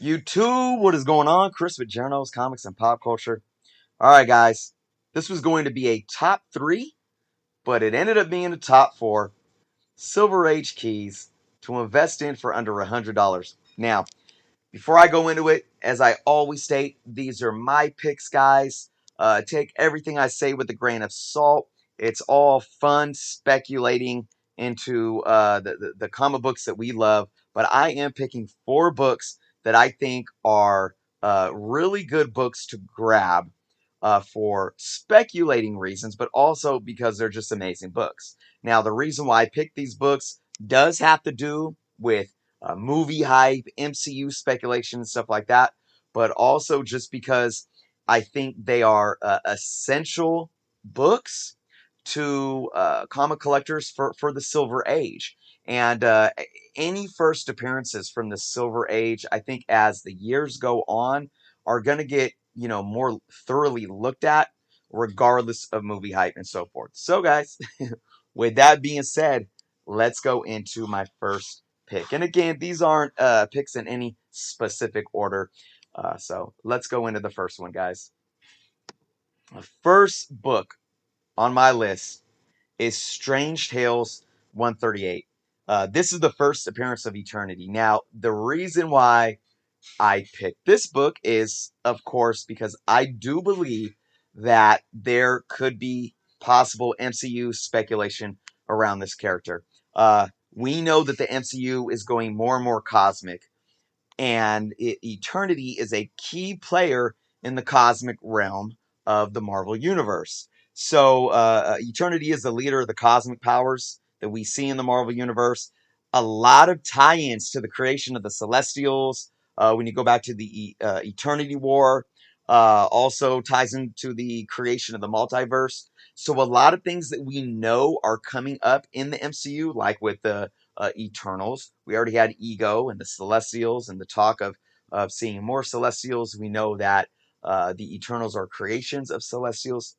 YouTube, what is going on? Chris with Journos, Comics, and Pop Culture. All right, guys. This was going to be a top three, but it ended up being a top four. Silver Age keys to invest in for under $100. Now, before I go into it, as I always state, these are my picks, guys. Take everything I say with a grain of salt. It's all fun speculating into the comic books that we love. But I am picking four books that I think are really good books to grab for speculating reasons, but also because they're just amazing books. Now, the reason why I picked these books does have to do with movie hype, MCU speculation, and stuff like that, but also just because I think they are essential books to comic collectors for the Silver Age. And any first appearances from the Silver Age, I think as the years go on, are going to get, more thoroughly looked at, regardless of movie hype and so forth. So, guys, with that being said, let's go into my first pick. And again, these aren't picks in any specific order. So let's go into the first one, guys. The first book on my list is Strange Tales 138. This is the first appearance of Eternity. Now, the reason why I picked this book is, of course, because I do believe that there could be possible MCU speculation around this character. We know that the MCU is going more and more cosmic, and Eternity is a key player in the cosmic realm of the Marvel Universe. So, Eternity is the leader of the cosmic powers that we see in the Marvel Universe. A lot of tie-ins to the creation of the Celestials. When you go back to the Eternity War, also ties into the creation of the multiverse. So, a lot of things that we know are coming up in the MCU, like with the Eternals. We already had Ego and the Celestials and the talk of seeing more Celestials. We know that the Eternals are creations of Celestials.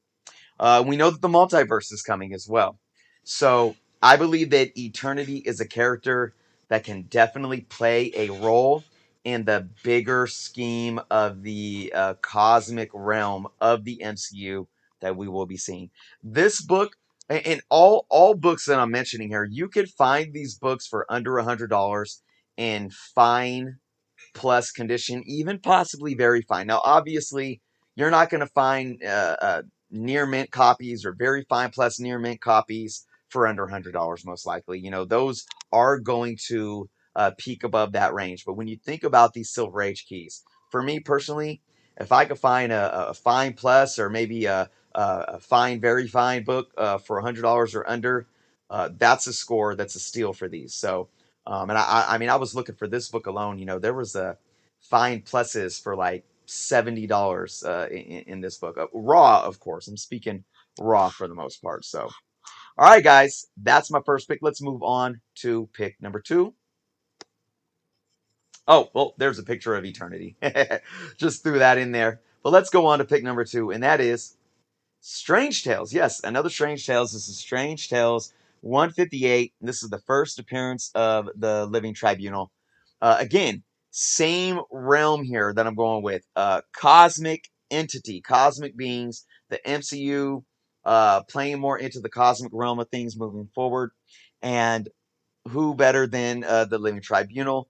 We know that the multiverse is coming as well. So I believe that Eternity is a character that can definitely play a role in the bigger scheme of the cosmic realm of the MCU that we will be seeing. This book and all books that I'm mentioning here, you could find these books for under $100 in fine plus condition, even possibly very fine. Now, obviously, you're not going to find near mint copies or very fine plus near mint copies for under $100, most likely. Those are going to peak above that range. But when you think about these Silver Age keys, for me personally, if I could find a fine plus or maybe a fine, very fine book for $100 or under, that's a score. That's a steal for these. So, and I mean, I was looking for this book alone. There was a fine pluses for like $70 in this book. Raw, of course. I'm speaking raw for the most part. So, all right, guys, that's my first pick. Let's move on to pick number two. Oh, well, there's a picture of Eternity. Just threw that in there. But let's go on to pick number two, and that is Strange Tales. Yes, another Strange Tales. This is Strange Tales 158. This is the first appearance of the Living Tribunal. Again, same realm here that I'm going with. Cosmic entity, cosmic beings, the MCU playing more into the cosmic realm of things moving forward. And who better than the Living Tribunal?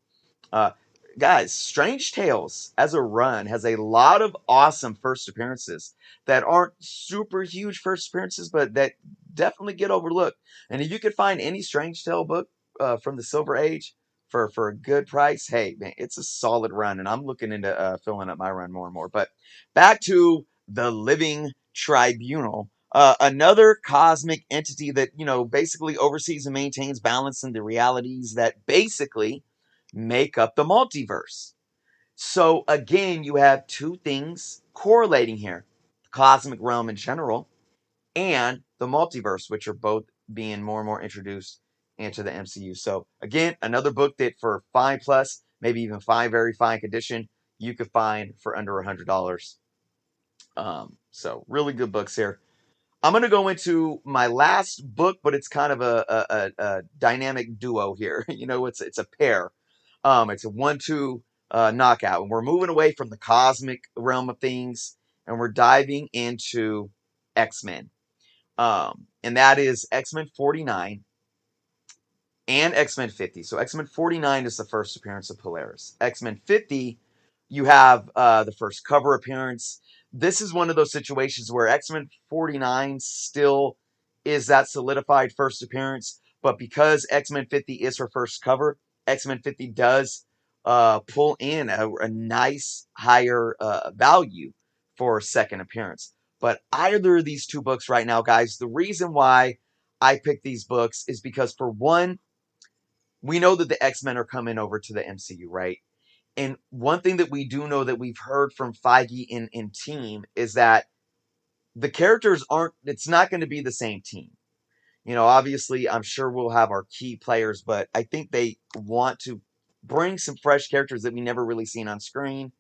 Uh, Guys, Strange Tales as a run has a lot of awesome first appearances that aren't super huge first appearances, but that definitely get overlooked. And if you could find any Strange Tale book from the Silver Age for a good price, hey, man, it's a solid run. And I'm looking into filling up my run more and more. But back to the Living Tribunal. Another cosmic entity that, basically oversees and maintains balance in the realities that basically make up the multiverse. So again, you have two things correlating here: the cosmic realm in general and the multiverse, which are both being more and more introduced into the MCU. So again, another book that for fine plus, maybe even fine, very fine condition, you could find for under $100. So really good books here. I'm going to go into my last book, but it's kind of a dynamic duo here. It's a pair. It's a 1-2 knockout. And we're moving away from the cosmic realm of things, and we're diving into X-Men. And that is X-Men 49 and X-Men 50. So X-Men 49 is the first appearance of Polaris. X-Men 50, you have the first cover appearance. This is one of those situations where X-Men 49 still is that solidified first appearance, but because X-Men 50 is her first cover, X-Men 50 does pull in a nice higher value for second appearance. But either of these two books right now, guys, the reason why I picked these books is because, for one, we know that the X-Men are coming over to the MCU, right? And one thing that we do know that we've heard from Feige in team is that the characters aren't, it's not going to be the same team. You know, obviously, I'm sure we'll have our key players, but I think they want to bring some fresh characters that we never really seen on screen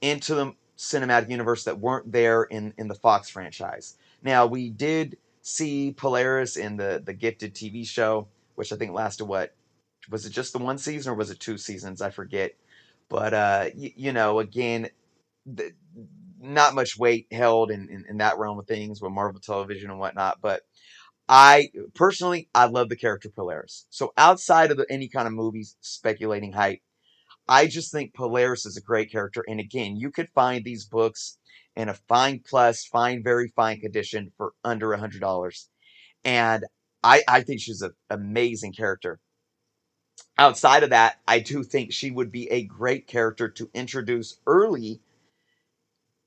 into the cinematic universe that weren't there in the Fox franchise. Now, we did see Polaris in the Gifted TV show, which I think lasted, what, was it just the one season or was it two seasons? I forget. But you know, again, th- not much weight held in that realm of things with Marvel Television and whatnot. But I personally, I love the character Polaris. So outside of any kind of movies speculating hype, I just think Polaris is a great character. And again, you could find these books in a fine plus, fine, very fine condition for under $100. And I think she's an amazing character. Outside of that, I do think she would be a great character to introduce early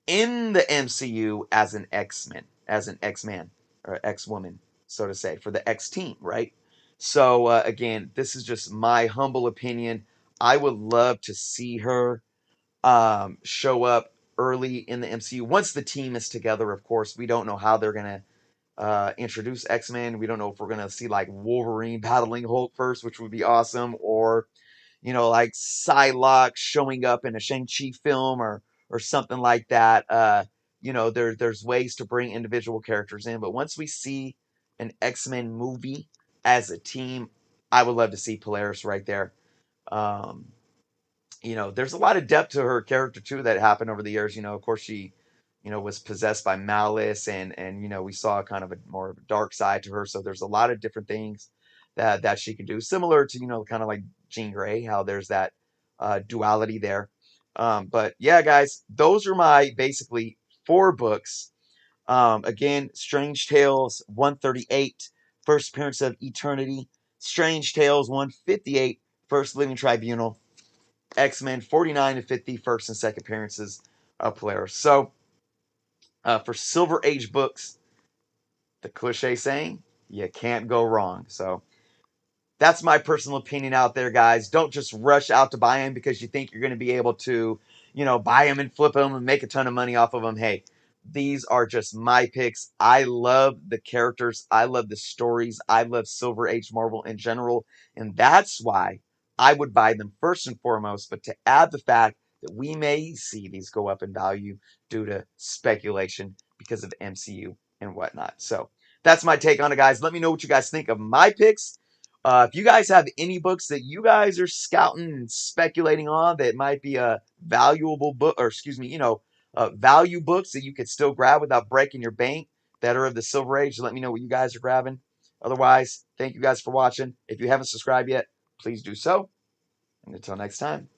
in the MCU as an X-Men, as an X-Man or X-Woman, so to say, for the X team, right? So again, this is just my humble opinion. I would love to see her show up early in the MCU once the team is together. Of course, we don't know how they're gonna introduce X-Men. We don't know if we're gonna see like Wolverine battling Hulk first, which would be awesome, or like Psylocke showing up in a Shang-Chi film or something like that. There's ways to bring individual characters in, but once we see an X-Men movie as a team, I would love to see Polaris right there. Um, there's a lot of depth to her character too that happened over the years. Of course she, was possessed by malice and we saw kind of a more of a dark side to her. So there's a lot of different things that she can do, similar to kind of like Jean Grey, how there's that duality there. But yeah, guys, those are my basically four books. Again, Strange Tales 138, first appearance of Eternity. Strange Tales 158, first Living Tribunal. X-Men 49 and 50, first and second appearances of Polaris. So, for Silver Age books, the cliche saying, you can't go wrong. So, that's my personal opinion out there, guys. Don't just rush out to buy them because you think you're going to be able to, buy them and flip them and make a ton of money off of them. Hey, these are just my picks. I love the characters. I love the stories. I love Silver Age Marvel in general. And that's why I would buy them first and foremost. But to add the fact that we may see these go up in value due to speculation because of the MCU and whatnot. So that's my take on it, guys. Let me know what you guys think of my picks. If you guys have any books that you guys are scouting and speculating on that might be a valuable book, or excuse me, value books that you could still grab without breaking your bank that are of the Silver Age, let me know what you guys are grabbing. Otherwise, thank you guys for watching. If you haven't subscribed yet, please do so. And until next time.